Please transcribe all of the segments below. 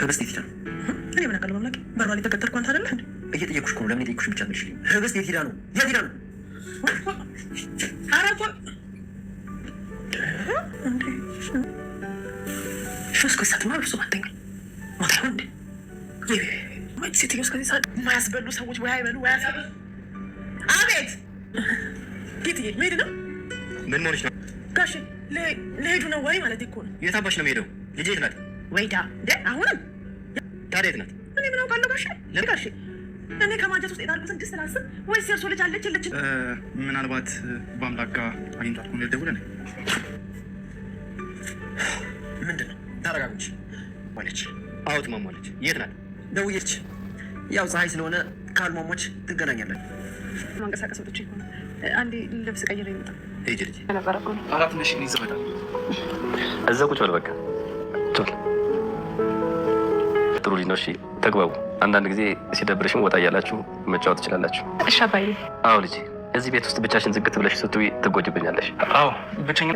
ህብስት የት ሄዳ ነው? እኔ ምን አውቃለሁ አምላኬ። በሯ ላይ ተቀጠርኩ አንተ አይደለህ እንዴ? እየጠየኩሽ እኮ ነው። ለምን የጠየኩሽ ብቻ መልሽልኝ። ህብስት የት ሄዳ ነው? የት ሄዳ ነው? ኧረ ቆይ እንዴ ሾስኮ ሳትማ ብሶ ማተኛ ሞታ እንዴ ወይ ሴትዮ እስከዚህ ሰዓት የማያስበሉ ሰዎች ወይ አይበሉ ወይ ያስበሉ። አቤት ጌትዬ መሄድ ነው? ምን ሆነሽ ነው ጋሽ? ለሄዱ ነው ወይ ማለት እኮ ነው። የት አባሽ ነው የምሄደው? ልጄ የት ናት? ወይዳ እንዴ አሁንም ታዲያ የት ናት? እኔ ምን አውቃለሁ ጋሽ? ጋሽ እኔ ከማጀት ውስጥ የጣልኩትን ድስት ላስብ ወይስ የእርሶ ልጅ አለች የለችም? ምናልባት በአምላክ ጋር አግኝቷት ከሆነ ደውለን ምንድን ነው? ተረጋጉች ማለች። አዎ ትማማለች። የት ናት? ደውዬልሽ ያው ፀሐይ ስለሆነ ካልሟሞች ትገናኛለን። ማንቀሳቀስ ወጥቼ ይሆናል። አንዴ ልብስ ቀይሬ ይመጣ ሂጂ ልጅ ነበረ እኮ ነው። አራት ነሽ ይዘመዳል። እዛ ቁጭ በል በቃ ቶል። ጥሩ ልጅ ነው። እሺ ተግባቡ። አንዳንድ ጊዜ ሲደብርሽም ወጣ እያላችሁ መጫወት ትችላላችሁ። እሺ አባዬ። አዎ ልጅ፣ እዚህ ቤት ውስጥ ብቻሽን ዝግት ብለሽ ስትይ ትጎጅብኛለሽ። አዎ ብቸኛ።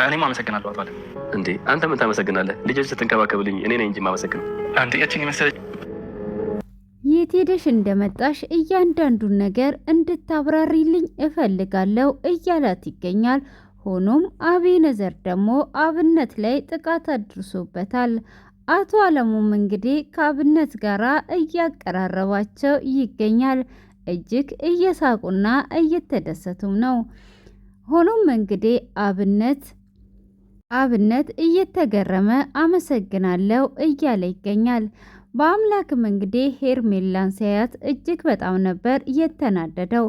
እኔም አመሰግናለሁ አቶ አለ። እንዴ አንተ ምን ታመሰግናለህ? ልጆች ስትንከባከብልኝ እኔ ነኝ እንጂ የማመሰግነው። አንተ ያቺን የመሰለች የት ሄደሽ እንደመጣሽ እያንዳንዱን ነገር እንድታብራሪልኝ እፈልጋለሁ እያላት ይገኛል። ሆኖም አቤነዘር ደግሞ አብነት ላይ ጥቃት አድርሶበታል። አቶ አለሙም እንግዲህ ከአብነት ጋራ እያቀራረባቸው ይገኛል። እጅግ እየሳቁና እየተደሰቱም ነው። ሆኖም እንግዲህ አብነት እየተገረመ አመሰግናለሁ እያለ ይገኛል። በአምላክም እንግዲህ ሄርሜላን ሲያያት እጅግ በጣም ነበር የተናደደው።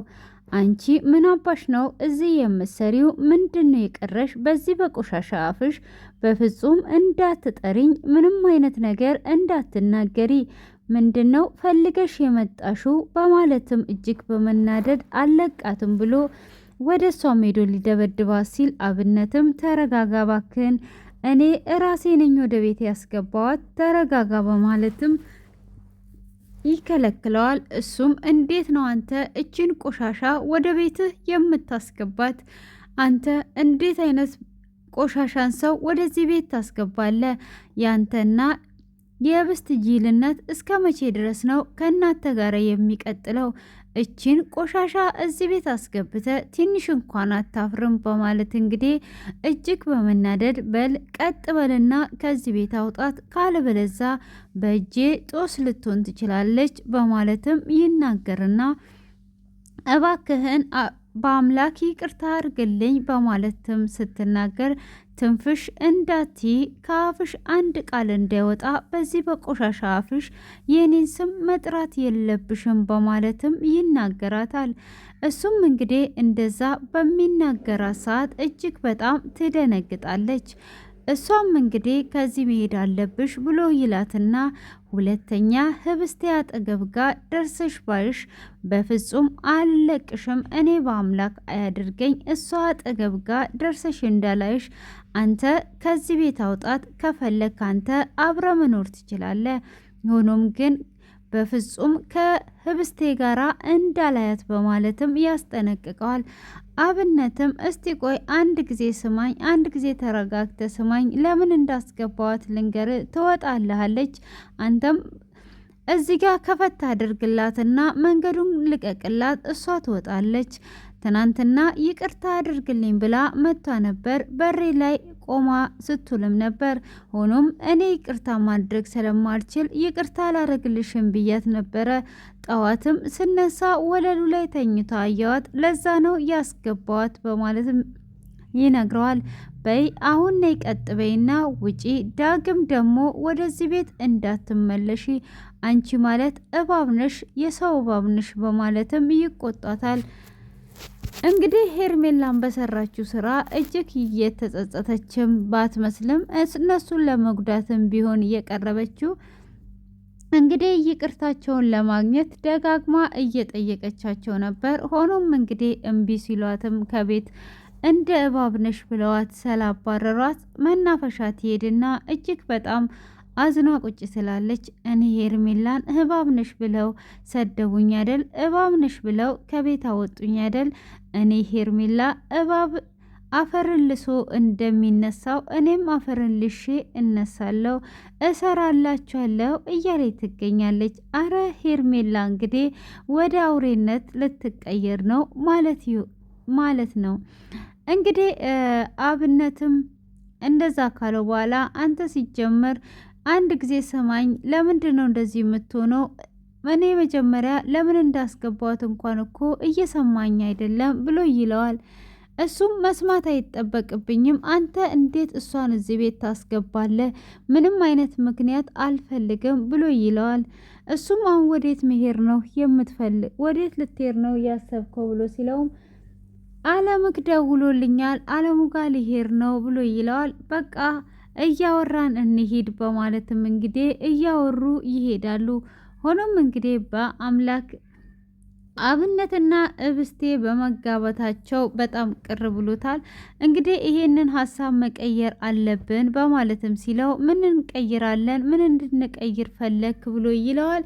አንቺ ምን አባሽ ነው እዚህ የምትሰሪው? ምንድን ነው የቀረሽ? በዚህ በቆሻሻ አፍሽ በፍጹም እንዳትጠሪኝ፣ ምንም አይነት ነገር እንዳትናገሪ፣ ምንድን ነው ፈልገሽ የመጣሽው? በማለትም እጅግ በመናደድ አለቃትም ብሎ ወደ እሷ ሄዶ ሊደበድባት ሲል አብነትም ተረጋጋ እባክህን፣ እኔ እራሴ ነኝ ወደ ቤት ያስገባዋት፣ ተረጋጋ በማለትም ይከለክለዋል። እሱም እንዴት ነው አንተ እችን ቆሻሻ ወደ ቤትህ የምታስገባት? አንተ እንዴት አይነት ቆሻሻን ሰው ወደዚህ ቤት ታስገባለህ? ያንተና የህብስት ጅልነት እስከ መቼ ድረስ ነው ከእናንተ ጋር የሚቀጥለው? እችን ቆሻሻ እዚህ ቤት አስገብተ ትንሽ እንኳን አታፍርም? በማለት እንግዲህ እጅግ በመናደድ በል ቀጥ በልና ከዚህ ቤት አውጣት፣ ካለበለዛ በእጄ ጦስ ልትሆን ትችላለች በማለትም ይናገርና እባክህን በአምላክ ይቅርታ አድርግልኝ በማለትም ስትናገር ትንፍሽ እንዳቲ ከአፍሽ አንድ ቃል እንዳይወጣ በዚህ በቆሻሻ አፍሽ የኔን ስም መጥራት የለብሽም በማለትም ይናገራታል። እሱም እንግዲህ እንደዛ በሚናገራት ሰዓት እጅግ በጣም ትደነግጣለች። እሷም እንግዲህ ከዚህ መሄድ አለብሽ ብሎ ይላትና ሁለተኛ ህብስቴ አጠገብ ጋር ደርሰሽ ባይሽ በፍጹም አልለቅሽም፣ እኔ በአምላክ አያድርገኝ፣ እሷ አጠገብ ጋር ደርሰሽ እንዳላይሽ፣ አንተ ከዚህ ቤት አውጣት፣ ከፈለክ አንተ አብረ መኖር ትችላለህ፣ ሆኖም ግን በፍጹም ከህብስቴ ጋራ እንዳላያት በማለትም ያስጠነቅቀዋል። አብነትም እስቲ ቆይ አንድ ጊዜ ስማኝ፣ አንድ ጊዜ ተረጋግተ ስማኝ፣ ለምን እንዳስገባዋት ልንገር፣ ትወጣልሃለች፣ አንተም እዚህ ጋር ከፈታ አድርግላትና መንገዱን ልቀቅላት፣ እሷ ትወጣለች። ትናንትና ይቅርታ አድርግልኝ ብላ መጥታ ነበር፣ በሬ ላይ ቆማ ስትልም ነበር። ሆኖም እኔ ይቅርታ ማድረግ ስለማልችል ይቅርታ አላረግልሽም ብያት ነበረ። ጠዋትም ስነሳ ወለሉ ላይ ተኝታ አየዋት፣ ለዛ ነው ያስገባዋት በማለትም ይነግረዋል። በይ አሁን ነይ ቀጥ በይና ውጪ፣ ዳግም ደግሞ ወደዚህ ቤት እንዳትመለሺ፣ አንቺ ማለት እባብነሽ፣ የሰው እባብነሽ በማለትም ይቆጣታል። እንግዲህ ሄርሜላን በሰራችው ስራ እጅግ እየተጸጸተችም ባትመስልም እነሱን ለመጉዳትም ቢሆን እየቀረበችው እንግዲህ ይቅርታቸውን ለማግኘት ደጋግማ እየጠየቀቻቸው ነበር። ሆኖም እንግዲህ እምቢ ሲሏትም ከቤት እንደ እባብነሽ ብለዋት ስላባረሯት መናፈሻ ትሄድና እጅግ በጣም አዝኗ ቁጭ ስላለች እኔ ሄርሜላን እባብነሽ ብለው ሰደቡኝ አይደል? እባብነሽ ብለው ከቤት አወጡኝ አይደል? እኔ ሄርሜላ እባብ አፈርን ልሶ እንደሚነሳው እኔም አፈርን ልሼ እነሳለሁ፣ እሰራላችኋለሁ እያለ ትገኛለች። አረ ሄርሜላ እንግዲህ ወደ አውሬነት ልትቀየር ነው ማለት ነው። እንግዲህ አብነትም እንደዛ ካለው በኋላ አንተ ሲጀመር አንድ ጊዜ ሰማኝ፣ ለምንድን ነው እንደዚህ የምትሆነው? እኔ መጀመሪያ ለምን እንዳስገባት እንኳን እኮ እየሰማኝ አይደለም ብሎ ይለዋል። እሱም መስማት አይጠበቅብኝም፣ አንተ እንዴት እሷን እዚህ ቤት ታስገባለህ? ምንም አይነት ምክንያት አልፈልግም ብሎ ይለዋል። እሱም አሁን ወዴት መሄድ ነው የምትፈልግ? ወዴት ልትሄድ ነው ያሰብከው? ብሎ ሲለውም አለምክ ደውሎልኛል፣ አለሙ ጋር ሊሄድ ነው ብሎ ይለዋል። በቃ እያወራን እንሂድ በማለትም እንግዲህ እያወሩ ይሄዳሉ። ሆኖም እንግዲህ በአምላክ አብነትና እብስቴ በመጋባታቸው በጣም ቅር ብሎታል። እንግዲህ ይሄንን ሀሳብ መቀየር አለብን በማለትም ሲለው ምን እንቀይራለን? ምን እንድንቀይር ፈለክ? ብሎ ይለዋል።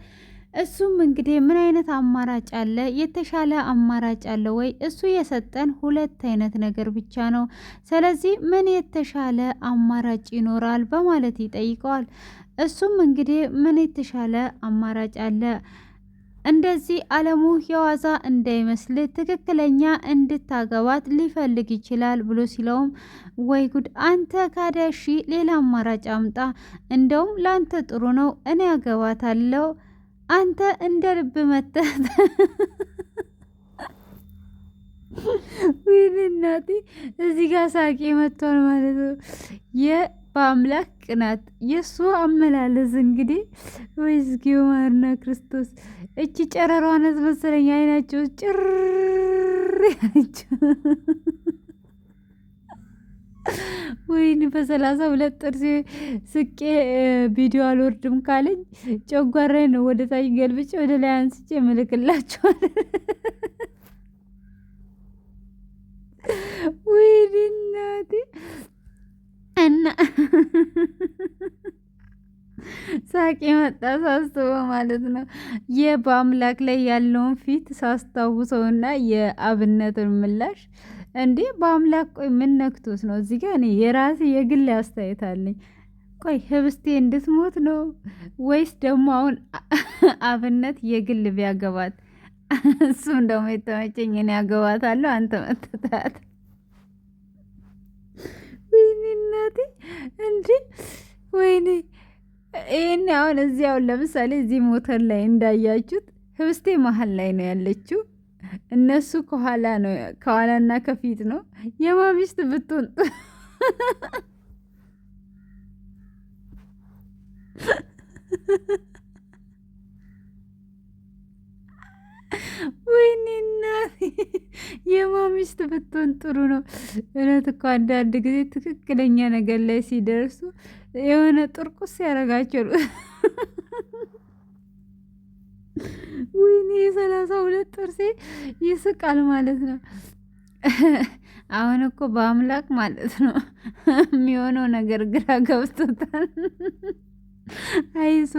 እሱም እንግዲህ ምን አይነት አማራጭ አለ? የተሻለ አማራጭ አለ ወይ? እሱ የሰጠን 2 አይነት ነገር ብቻ ነው። ስለዚህ ምን የተሻለ አማራጭ ይኖራል? በማለት ይጠይቀዋል። እሱም እንግዲህ ምን የተሻለ አማራጭ አለ? እንደዚህ አለሙ የዋዛ እንዳይመስል ትክክለኛ እንድታገባት ሊፈልግ ይችላል ብሎ ሲለውም ወይ ጉድ አንተ ካዳሺ ሌላ አማራጭ አምጣ፣ እንደውም ለአንተ ጥሩ ነው፣ እኔ አገባታለሁ አንተ እንደ ልብ መተህ ወይኔ እናቴ እዚህ ጋር ሳቄ መጥቷል ማለት ነው። በአምላክ ቅናት የእሱ አመላለስ እንግዲህ ወይ ዝጊው ማርና ክርስቶስ እቺ ጨረሯነት መሰለኝ አይናቸው ጭር ያቸው ወይኔ በ32 ጥርሴ ስቄ ቪዲዮ አልወርድም ካለኝ ጨጓራዬ ነው ወደ ታች ገልብጬ ወደ ላይ አንስቼ እምልክላችኋል። ወይኔ እናቴ እና ሳቄ መጣ ሳስበው ማለት ነው። በአምላክ ላይ ያለውን ፊት ሳስታውሰውና የአብነትን ምላሽ እንዴ በአምላክ ቆይ ምን ነክቶት ነው? እዚህ ጋር እኔ የራሴ የግል አስተያየት አለኝ። ቆይ ህብስቴ እንድትሞት ነው ወይስ ደግሞ አሁን አብነት የግል ቢያገባት እሱም ደግሞ የተመቸኝ እኔ ያገባታለሁ አንተ መተታት። ወይኔ እናቴ እንዴ ወይኔ ይሄን አሁን እዚህ አሁን ለምሳሌ እዚህ ሞተር ላይ እንዳያችሁት ህብስቴ መሀል ላይ ነው ያለችው። እነሱ ከኋላ ነው፣ ከኋላና ከፊት ነው። የማሚስት ብትሆን ወይኔ እናቴ የማሚስት ብትሆን ጥሩ ነው። እውነት እኮ አንዳንድ ጊዜ ትክክለኛ ነገር ላይ ሲደርሱ የሆነ ጥርቁስ ያደርጋቸው። ወይኔ 32 ጥርሴ ይስቃል ማለት ነው። አሁን እኮ በአምላክ ማለት ነው የሚሆነው ነገር ግራ ገብቶታል። አይዞ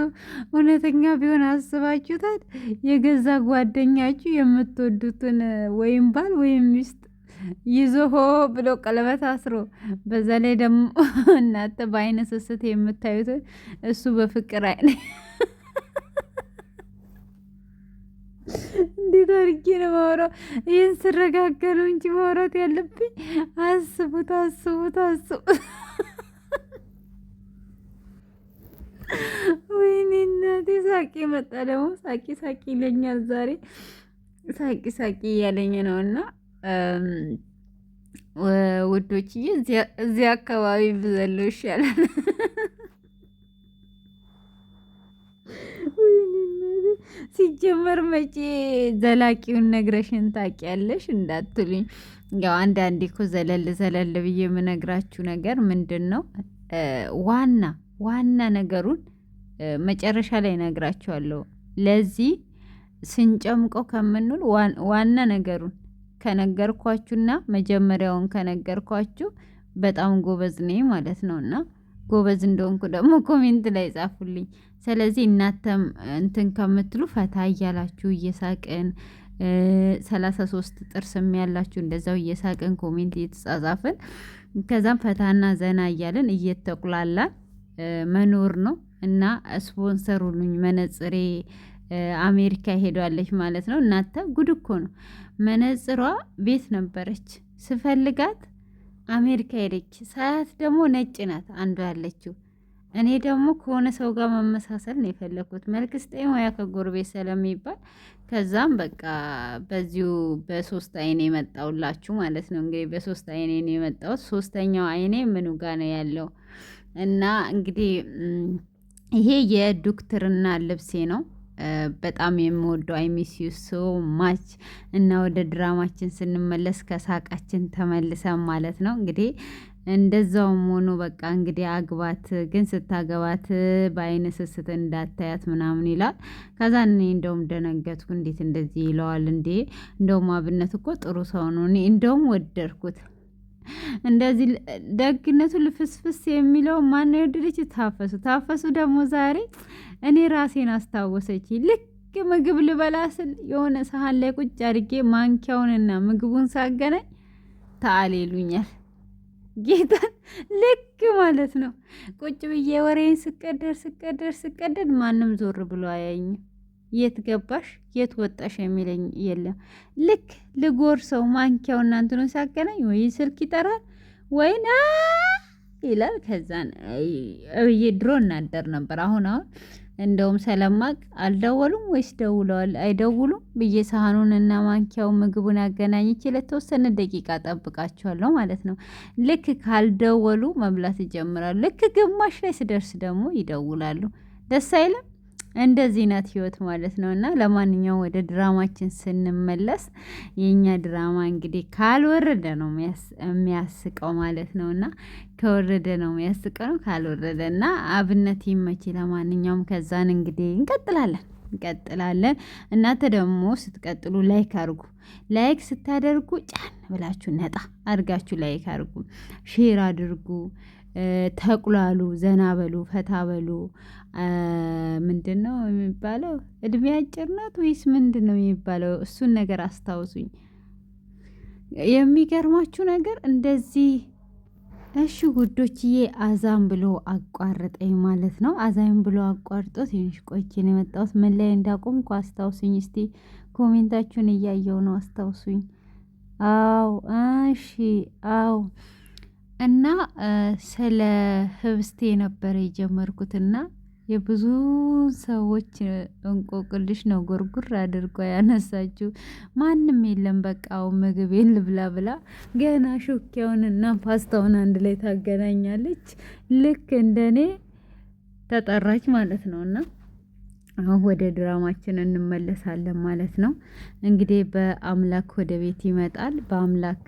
እውነተኛ ቢሆን አስባችሁታል? የገዛ ጓደኛችሁ የምትወዱትን ወይም ባል ወይም ሚስት ይዞ ሆ ብሎ ቀለበት አስሮ፣ በዛ ላይ ደግሞ እናንተ በአይነ ስስት የምታዩትን እሱ በፍቅር አይነ እንዴት አድርጌ ነው ማውራው? ይህን ስረጋጋ ነው እንጂ ማውራት ያለብኝ። አስቡት አስቡት አስቡት። ወይኔ እናቴ ሳቂ መጣ። ደግሞ ሳቂ ሳቂ ይለኛል ዛሬ ሳቂ ሳቂ እያለኝ ነው። እና ውዶችዬ እዚህ አካባቢ ብዘለው ይሻላል። ሲጀመር መቼ ዘላቂውን ነግረሽን ታውቂያለሽ እንዳትሉኝ፣ ያው አንዳንዴ እኮ ዘለል ዘለል ብዬ የምነግራችሁ ነገር ምንድን ነው ዋና ነገሩን መጨረሻ ላይ ነግራችኋለሁ። ለዚህ ስንጨምቀው ከምንል ዋና ነገሩን ከነገርኳችሁና መጀመሪያውን ከነገርኳችሁ በጣም ጎበዝ ነኝ ማለት ነው። እና ጎበዝ እንደሆንኩ ደግሞ ኮሜንት ላይ ጻፉልኝ። ስለዚህ እናንተም እንትን ከምትሉ ፈታ እያላችሁ እየሳቅን 33 ጥርስም ያላችሁ እንደዛው እየሳቅን ኮሜንት እየተጻጻፍን ከዛም ፈታና ዘና እያለን እየተቁላላን መኖር ነው። እና ስፖንሰር ሁሉኝ መነጽሬ አሜሪካ ሄዷለች ማለት ነው። እናንተ ጉድ እኮ ነው። መነጽሯ ቤት ነበረች ስፈልጋት አሜሪካ ሄደች። ሳያት ደግሞ ነጭ ናት አንዷ ያለችው። እኔ ደግሞ ከሆነ ሰው ጋር መመሳሰል ነው የፈለኩት መልክ ስጠኝ ሙያ ከጎረቤት ስለሚባል ከዛም በቃ በዚሁ በሶስት አይኔ የመጣውላችሁ ማለት ነው። እንግዲህ በሶስት አይኔ ነው የመጣሁት። ሶስተኛው አይኔ ምኑ ጋር ነው ያለው? እና እንግዲህ ይሄ የዶክትርና ልብሴ ነው። በጣም የምወደው አይሚስዩ ሶ ማች። እና ወደ ድራማችን ስንመለስ ከሳቃችን ተመልሰን ማለት ነው እንግዲህ እንደዛውም ሆኖ በቃ እንግዲህ አግባት፣ ግን ስታገባት በአይነ ስስት እንዳታያት ምናምን ይላል። ከዛ እኔ እንደውም ደነገጥኩ። እንዴት እንደዚህ ይለዋል እንዴ? እንደውም አብነት እኮ ጥሩ ሰው ነው። እኔ እንደውም ወደድኩት። እንደዚህ ደግነቱ ልፍስፍስ የሚለው ማነው የወደደች? ታፈሱ ደግሞ ዛሬ እኔ ራሴን አስታወሰች። ልክ ምግብ ልበላ ስል የሆነ ሳህን ላይ ቁጭ አድርጌ ማንኪያውንና ምግቡን ሳገናኝ ታአል ይሉኛል። ጌታን ልክ ማለት ነው። ቁጭ ብዬ ወሬን ስቀደድ ማንም ዞር ብሎ አያኝም። የት ገባሽ የት ወጣሽ የሚለኝ የለም። ልክ ልጎርሰው ማንኪያው እናንተን ሳገናኝ ወይ ስልክ ይጠራል ወይና ይላል። ከዛን ድሮ እናደር ነበር። አሁን እንደውም ሰለማቅ አልደወሉም ወይስ ደውለዋል አይደውሉም ብዬ ሳህኑን እና ማንኪያው ምግቡን አገናኝቼ ለተወሰነ ደቂቃ ጠብቃቸዋለሁ ማለት ነው። ልክ ካልደወሉ መብላት ይጀምራሉ። ልክ ግማሽ ላይ ስደርስ ደግሞ ይደውላሉ። ደስ አይልም? እንደዚህ ናት ህይወት ማለት ነው። እና ለማንኛውም ወደ ድራማችን ስንመለስ የኛ ድራማ እንግዲህ ካልወረደ ነው የሚያስቀው ማለት ነው። እና ከወረደ ነው የሚያስቀው ነው ካልወረደ እና አብነት ይመች። ለማንኛውም ከዛን እንግዲህ እንቀጥላለን። እናንተ ደግሞ ስትቀጥሉ ላይክ አድርጉ። ላይክ ስታደርጉ ጫን ብላችሁ ነጣ አድርጋችሁ ላይክ አድርጉ፣ ሼር አድርጉ፣ ተቁላሉ፣ ዘና በሉ፣ ፈታ በሉ። ምንድን ነው የሚባለው? እድሜ አጭር ናት ወይስ ምንድን ነው የሚባለው? እሱን ነገር አስታውሱኝ። የሚገርማችሁ ነገር እንደዚህ እሺ ጉዶችዬ፣ አዛም ብሎ አቋርጠኝ ማለት ነው። አዛም ብሎ አቋርጦ ትንሽ ቆይቼ ነው የመጣሁት። ምን ላይ እንዳቆምኩ አስታውሱኝ እስቲ። ኮሜንታችሁን እያየው ነው፣ አስታውሱኝ። አዎ እሺ፣ አዎ። እና ስለ ህብስቴ ነበር የጀመርኩትና የብዙ ሰዎች እንቆቅልሽ ነው ጎርጉር አድርጓ ያነሳችው። ማንም የለም በቃው ምግቤን ልብላ ብላ ገና ሹኪያውንና ፓስታውን አንድ ላይ ታገናኛለች። ልክ እንደኔ ተጠራች ማለት ነውና አሁን ወደ ድራማችን እንመለሳለን ማለት ነው። እንግዲህ በአምላክ ወደ ቤት ይመጣል። በአምላክ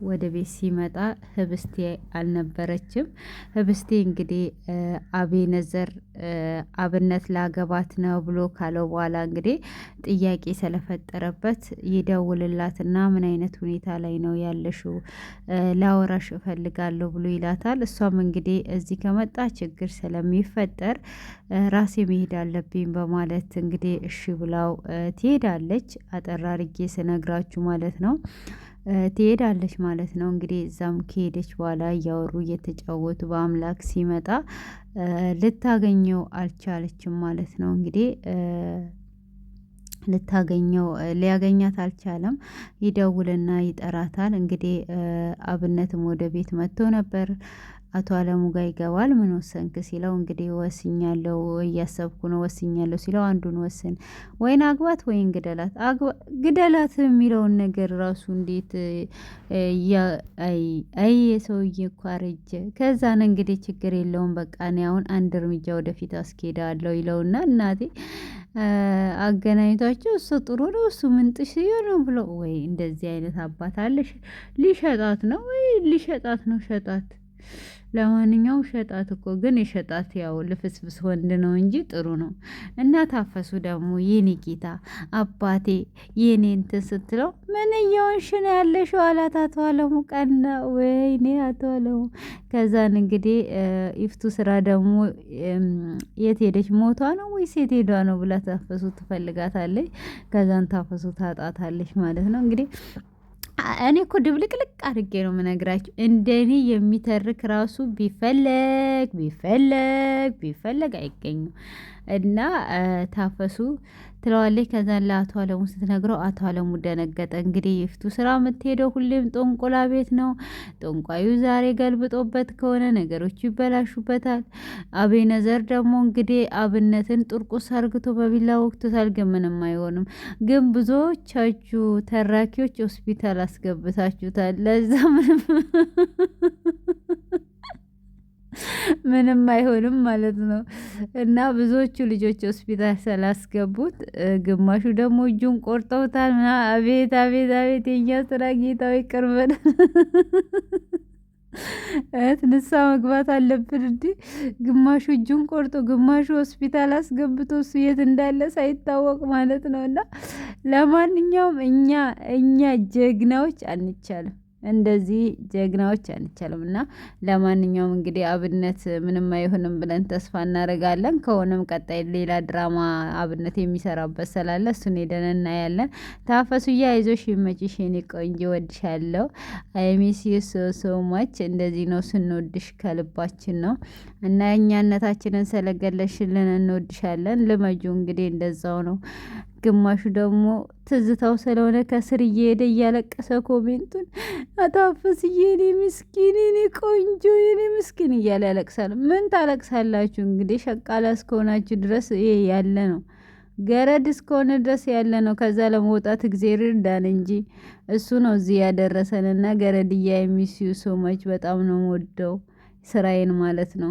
ወደ ቤት ሲመጣ ህብስቴ አልነበረችም። ህብስቴ እንግዲህ አቤነዘር አብነት ላገባት ነው ብሎ ካለው በኋላ እንግዲህ ጥያቄ ስለፈጠረበት ይደውልላትና ምን አይነት ሁኔታ ላይ ነው ያለሽው? ላወራሽ እፈልጋለሁ ብሎ ይላታል። እሷም እንግዲህ እዚህ ከመጣ ችግር ስለሚፈጠር ራሴ መሄድ አለብኝ በማለት እንግዲህ እሺ ብላው ትሄዳለች። አጠር አድርጌ ስነግራችሁ ማለት ነው ትሄዳለች ማለት ነው። እንግዲህ እዛም ከሄደች በኋላ እያወሩ እየተጫወቱ በአምላክ ሲመጣ ልታገኘው አልቻለችም ማለት ነው። እንግዲህ ሊያገኛት አልቻለም። ይደውልና ይጠራታል። እንግዲህ አብነትም ወደ ቤት መጥቶ ነበር። አቶ አለሙ ጋር ይገባል። ምን ወሰንክ ሲለው እንግዲህ ወስኛለሁ፣ እያሰብኩ ነው፣ ወስኛለሁ ሲለው አንዱን ወስን፣ ወይን አግባት ወይን ግደላት። ግደላት የሚለውን ነገር ራሱ እንዴት አይ የሰውዬ እኮ አረጀ። ከዛን እንግዲህ ችግር የለውም በቃ እኔ አሁን አንድ እርምጃ ወደፊት አስኬዳለሁ ይለውና እናቴ አገናኝቷቸው እሱ ጥሩ ነው እሱ ምንጥሽ ነው ብሎ ወይ እንደዚህ አይነት አባት አለሽ። ሊሸጣት ነው ወይ ሊሸጣት ነው ሸጣት ለማንኛውም ሸጣት እኮ ግን የሸጣት ያው ልፍስፍስ ወንድ ነው እንጂ ጥሩ ነው። እና ታፈሱ ደግሞ የኔ ጌታ አባቴ የኔ እንትን ስትለው ምን እየሆንሽ ነው ያለሽው አላት አቶ አለሙ። ቀና ወይኔ አቶ አለሙ። ከዛን እንግዲህ ኢፍቱ ስራ ደግሞ የት ሄደች ሞቷ ነው ወይስ የት ሄዷ ነው ብላ ታፈሱ ትፈልጋታለች። ከዛን ታፈሱ ታጣታለች ማለት ነው እንግዲህ እኔ እኮ ድብልቅልቅ አድርጌ ነው የምነግራችሁ። እንደኔ የሚተርክ ራሱ ቢፈለግ አይገኝም። እና ታፈሱ ትለዋለች። ከዛን ለአቶ አለሙ ስትነግረው አቶ አለሙ ደነገጠ። እንግዲህ ይፍቱ ስራ የምትሄደው ሁሌም ጦንቆላ ቤት ነው። ጦንቋዩ ዛሬ ገልብጦበት ከሆነ ነገሮች ይበላሹበታል። አቤነዘር ደግሞ እንግዲህ አብነትን ጡርቁስ አርግቶ በቢላ ወቅቶታል። ግን ምንም አይሆንም። ግን ብዙዎቻችሁ ተራኪዎች ሆስፒታል አስገብታችሁታል። ለዛ ምንም አይሆንም ማለት ነው። እና ብዙዎቹ ልጆች ሆስፒታል ስላስገቡት ግማሹ ደግሞ እጁን ቆርጠውታል። አቤት አቤት አቤት የኛ ስራ ጌታዊ ቅርበን ንሳ መግባት አለብን። እንዲህ ግማሹ እጁን ቆርጦ ግማሹ ሆስፒታል አስገብቶ እሱ የት እንዳለ ሳይታወቅ ማለት ነው። እና ለማንኛውም እኛ ጀግናዎች አንቻልም። እንደዚህ ጀግናዎች አንቻልም። እና ለማንኛውም እንግዲህ አብነት ምንም አይሆንም ብለን ተስፋ እናደርጋለን። ከሆነም ቀጣይ ሌላ ድራማ አብነት የሚሰራበት ስላለ እሱን ሄደን እናያለን። ታፈሱዬ አይዞሽ ይመችሽ የኔ ቆንጆ ወድሻለሁ። አይ ሚስ ዩ ሶ ማች። እንደዚህ ነው ስንወድሽ ከልባችን ነው። እና እኛነታችንን ስለገለሽልን እንወድሻለን። ልመጁ እንግዲህ እንደዛው ነው። ግማሹ ደግሞ ትዝታው ስለሆነ ከስር እየሄደ እያለቀሰ ኮሜንቱን አታፈስዬ የኔ ምስኪን የኔ ቆንጆ የኔ ምስኪን እያለ ያለቅሳል። ምን ታለቅሳላችሁ እንግዲህ ሸቃላ እስከሆናችሁ ድረስ ይሄ ያለ ነው። ገረድ እስከሆነ ድረስ ያለ ነው። ከዛ ለመውጣት እግዜር ይርዳን እንጂ እሱ ነው እዚህ ያደረሰንና ገረድያ የሚስዩ ሶማች በጣም ነው ወደው ስራዬን ማለት ነው።